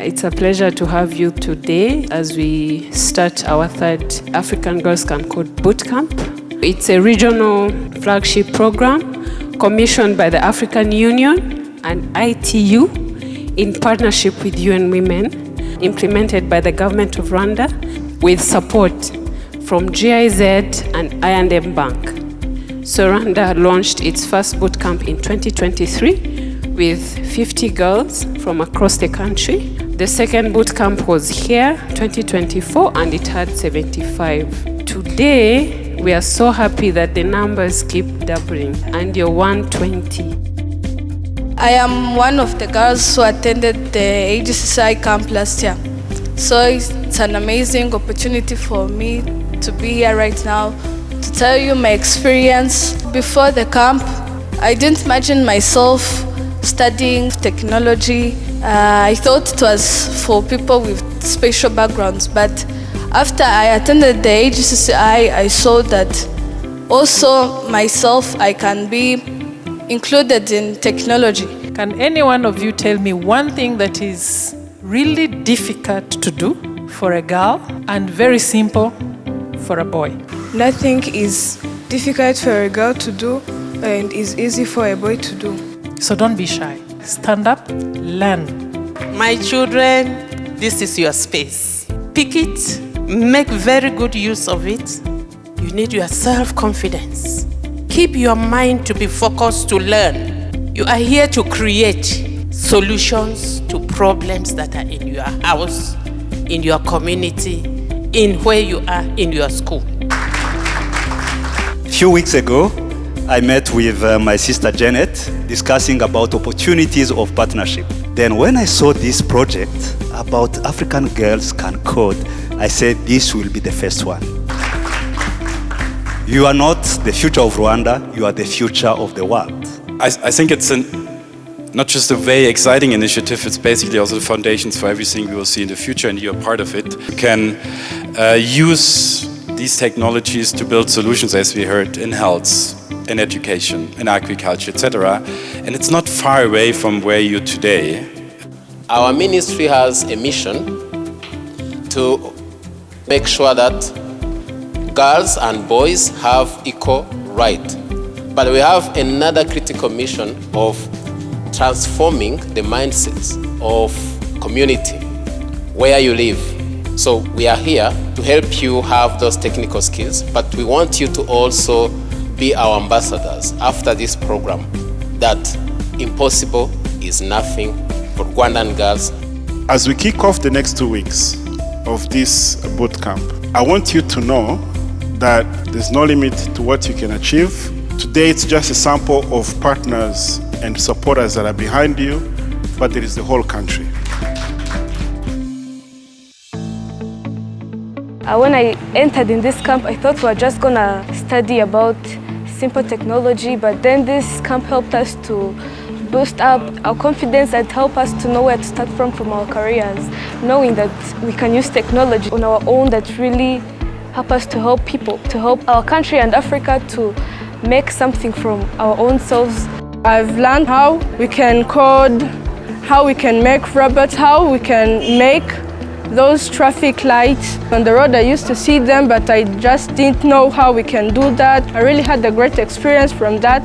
It's a pleasure to have you today as we start our third African Girls Can Code bootcamp. It's a regional flagship program commissioned by the African Union and ITU in partnership with UN Women, implemented by the Government of Rwanda with support from GIZ and I&M Bank. So Rwanda launched its first bootcamp in 2023 with 50 girls from across the country. The second bootcamp was here, 2024, and it had 75. Today, we are so happy that the numbers keep doubling, and you're 120. I am one of the girls who attended the AGCCI camp last year. So it's an amazing opportunity for me to be here right now to tell you my experience. Before the camp, I didn't imagine myself studying technology. I thought it was for people with special backgrounds, but after I attended the AGCCI, I saw that also myself, I can be included in technology. Can any one of you tell me one thing that is really difficult to do for a girl and very simple for a boy? Nothing is difficult for a girl to do and is easy for a boy to do. So don't be shy. Stand up, learn. My children, this is your space. Pick it, make very good use of it. You need your self-confidence. Keep your mind to be focused to learn. You are here to create solutions to problems that are in your house, in your community, in where you are, in your school. A few weeks ago, I met with my sister Janet discussing about opportunities of partnership. Then when I saw this project about African Girls Can Code, I said this will be the first one. You are not the future of Rwanda, you are the future of the world. I think it's not just a very exciting initiative, it's basically also the foundations for everything we will see in the future, and you're part of it. You can use these technologies to build solutions, as we heard, in health, in education, in agriculture, etc. And it's not far away from where you're today. Our ministry has a mission to make sure that girls and boys have equal right. But we have another critical mission of transforming the mindsets of community where you live. So we are here to help you have those technical skills, but we want you to also be our ambassadors after this program, that impossible is nothing for Rwandan girls. As we kick off the next 2 weeks of this bootcamp, I want you to know that there's no limit to what you can achieve. Today it's just a sample of partners and supporters that are behind you, but there is the whole country. When I entered in this camp, I thought we were just gonna study about simple technology, but then this camp helped us to boost up our confidence and help us to know where to start from our careers, knowing that we can use technology on our own that really help us to help people, to help our country and Africa to make something from our own selves. I've learned how we can code, how we can make robots, how we can make those traffic lights. On the road I used to see them, but I just didn't know how we can do that. I really had a great experience from that.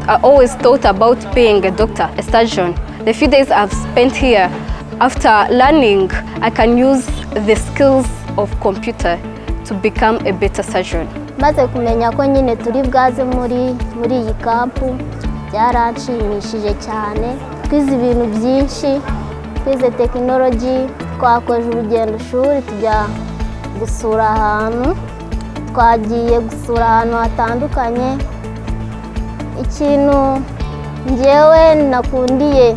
I always thought about being a doctor, a surgeon. The few days I've spent here, after learning, I can use the skills of computer to become a better surgeon. Maze kumenya ko nyine turi bwaze muri iyi kampu byaranshimishije cyane. Twize ibintu byinshi, twize technology, twakoze urugendo shuri tujya gusura ahantu, twagiye gusura ahantu hatandukanye. Ikintu njyewe nakundiye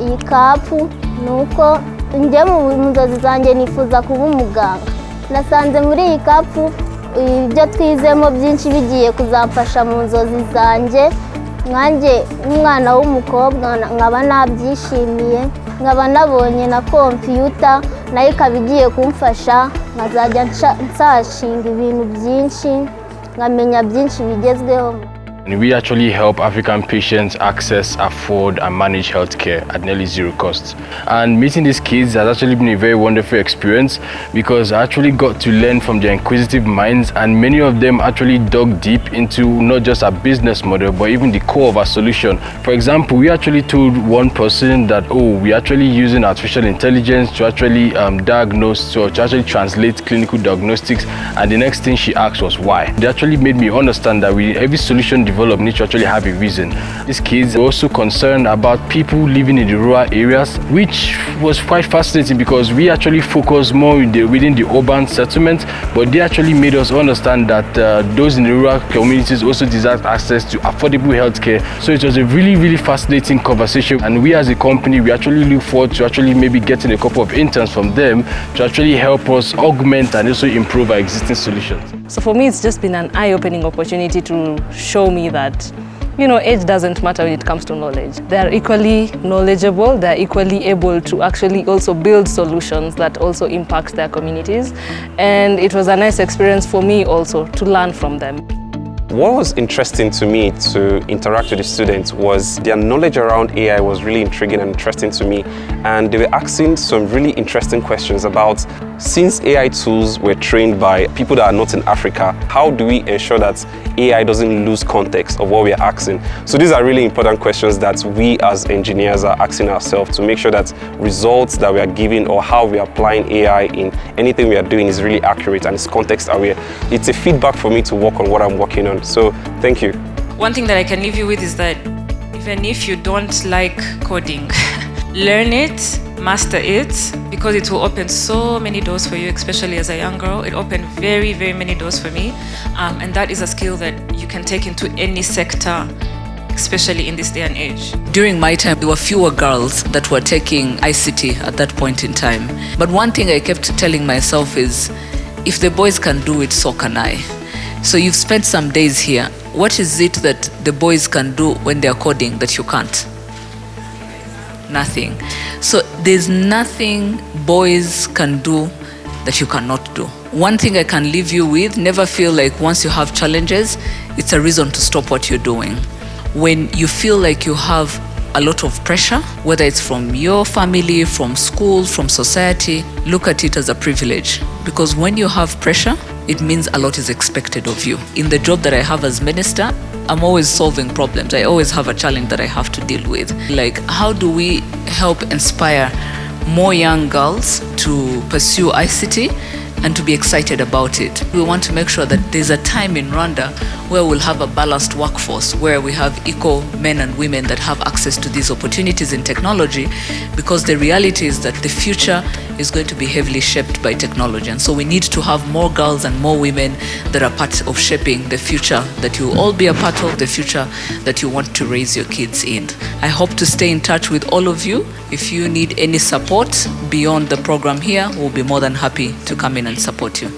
iyi kampu nuko njye mu nzozi zanjye nifuza kuba umuganga. Nasanze muri iyi kampu ibyo twizemo byinshi bigiye kuzamfasha mu nzozi zanjye. Nkanjye umwana w'umukobwa nkaba nabyishimiye, nkaba nabonye na computer nayo ikaba igiye kumfasha, nkazajya nsashinga ibintu byinshi, nkamenya byinshi bigezweho. And we actually help African patients access, afford, and manage healthcare at nearly zero cost. And meeting these kids has actually been a very wonderful experience because I actually got to learn from their inquisitive minds, and many of them actually dug deep into not just our business model, but even the core of our solution. For example, we actually told one person that, oh, we're actually using artificial intelligence to actually diagnose, to actually translate clinical diagnostics, and the next thing she asked was why. They actually made me understand that every solution developed needs to actually have a reason. These kids are also concerned about people living in the rural areas, which was quite fascinating because we actually focus more within the urban settlement, but they actually made us understand that those in the rural communities also deserve access to affordable healthcare. So it was a really, really fascinating conversation, and we as a company, we actually look forward to actually maybe getting a couple of interns from them to actually help us augment and also improve our existing solutions. So for me, it's just been an eye-opening opportunity to show me that, you know, age doesn't matter when it comes to knowledge. They're equally knowledgeable, they're equally able to actually also build solutions that also impact their communities. And it was a nice experience for me also to learn from them. What was interesting to me to interact with the students was their knowledge around AI was really intriguing and interesting to me. And they were asking some really interesting questions about, since AI tools were trained by people that are not in Africa, how do we ensure that AI doesn't lose context of what we are asking? So these are really important questions that we as engineers are asking ourselves to make sure that results that we are giving or how we are applying AI in anything we are doing is really accurate and is context aware. It's a feedback for me to work on what I'm working on. So thank you. One thing that I can leave you with is that even if you don't like coding, learn it, master it, because it will open so many doors for you, especially as a young girl. It opened very, very many doors for me. And that is a skill that you can take into any sector, especially in this day and age. During my time, there were fewer girls that were taking ICT at that point in time. But one thing I kept telling myself is, if the boys can do it, so can I. So you've spent some days here. What is it that the boys can do when they're coding that you can't? Nothing. So there's nothing boys can do that you cannot do. One thing I can leave you with, never feel like once you have challenges, it's a reason to stop what you're doing. When you feel like you have a lot of pressure, whether it's from your family, from school, from society, look at it as a privilege. Because when you have pressure, it means a lot is expected of you. In the job that I have as minister, I'm always solving problems. I always have a challenge that I have to deal with. Like, how do we help inspire more young girls to pursue ICT and to be excited about it? We want to make sure that there's a time in Rwanda where we'll have a balanced workforce, where we have equal men and women that have access to these opportunities in technology, because the reality is that the future is going to be heavily shaped by technology. And so we need to have more girls and more women that are part of shaping the future that you will all be a part of, the future that you want to raise your kids in. I hope to stay in touch with all of you. If you need any support beyond the program here, we'll be more than happy to come in and support you.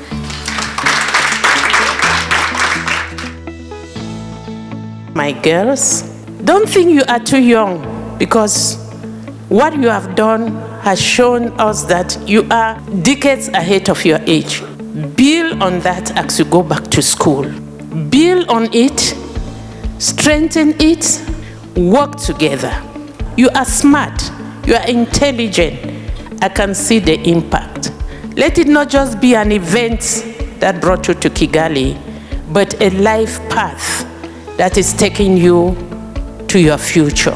My girls, don't think you are too young, because what you have done has shown us that you are decades ahead of your age. Build on that as you go back to school. Build on it, strengthen it, work together. You are smart, you are intelligent. I can see the impact. Let it not just be an event that brought you to Kigali, but a life path that is taking you to your future.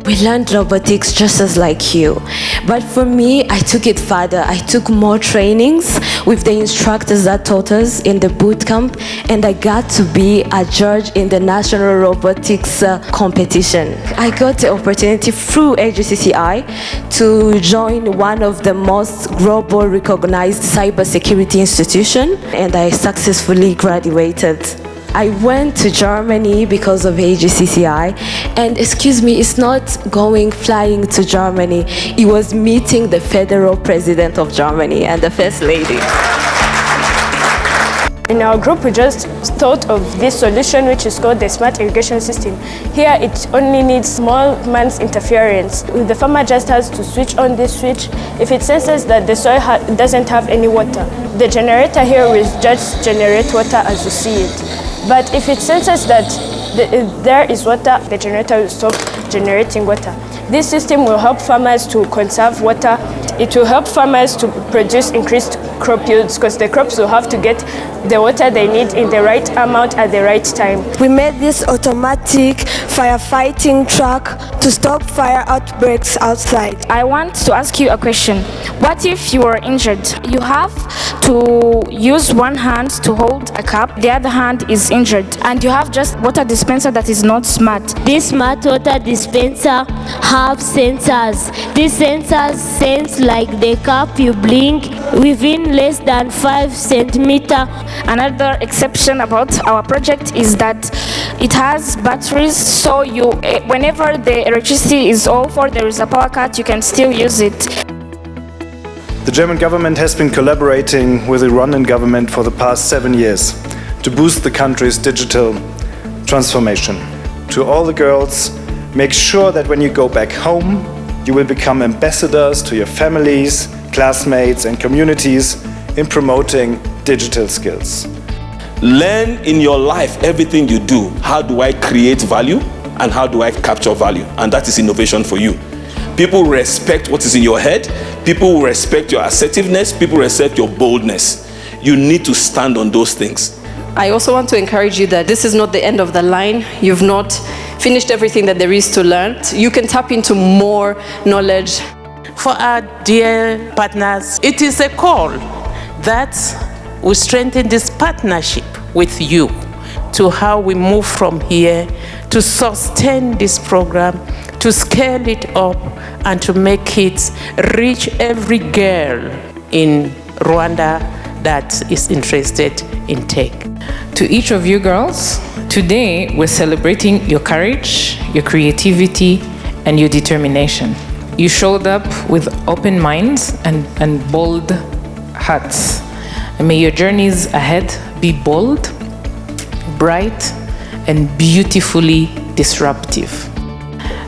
We learned robotics just as like you. But for me, I took it further. I took more trainings with the instructors that taught us in the boot camp, and I got to be a judge in the National Robotics competition. I got the opportunity through AGCCI to join one of the most global recognized cybersecurity institutions, and I successfully graduated. I went to Germany because of AGCCI, and excuse me, it's not flying to Germany. It was meeting the federal president of Germany and the first lady. In our group, we just thought of this solution, which is called the smart irrigation system. Here, it only needs small man's interference. The farmer just has to switch on this switch. If it senses that the soil doesn't have any water, the generator here will just generate water as you see it. But if it senses that there is water, the generator will stop generating water. This system will help farmers to conserve water. It will help farmers to produce increased crop yields because the crops will have to get the water they need in the right amount at the right time. We made this automatic firefighting truck to stop fire outbreaks outside. I want to ask you a question. What if you are injured? You have to use one hand to hold a cup, the other hand is injured, and you have just water dispenser that is not smart. This smart water dispenser have sensors. These sensors sense like the cup you blink within less than 5 centimeters. Another exception about our project is that it has batteries, so whenever the electricity is off or there is a power cut, you can still use it. The German government has been collaborating with the Rwandan government for the past 7 years to boost the country's digital transformation. To all the girls, make sure that when you go back home, you will become ambassadors to your families, classmates and communities in promoting digital skills. Learn in your life everything you do. How do I create value and how do I capture value? And that is innovation for you. People respect what is in your head. People will respect your assertiveness. People respect your boldness. You need to stand on those things. I also want to encourage you that this is not the end of the line. You've not finished everything that there is to learn. You can tap into more knowledge. For our dear partners, it is a call that we strengthen this partnership with you to how we move from here to sustain this program, to scale it up, and to make it reach every girl in Rwanda that is interested in tech. To each of you girls, today we're celebrating your courage, your creativity, and your determination. You showed up with open minds and bold hearts. And may your journeys ahead be bold, bright, and beautifully disruptive.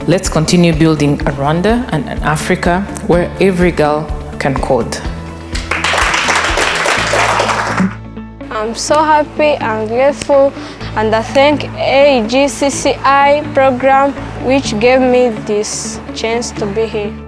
Let's continue building a Rwanda and an Africa where every girl can code. I'm so happy and grateful, and I thank AGCCI program which gave me this chance to be here.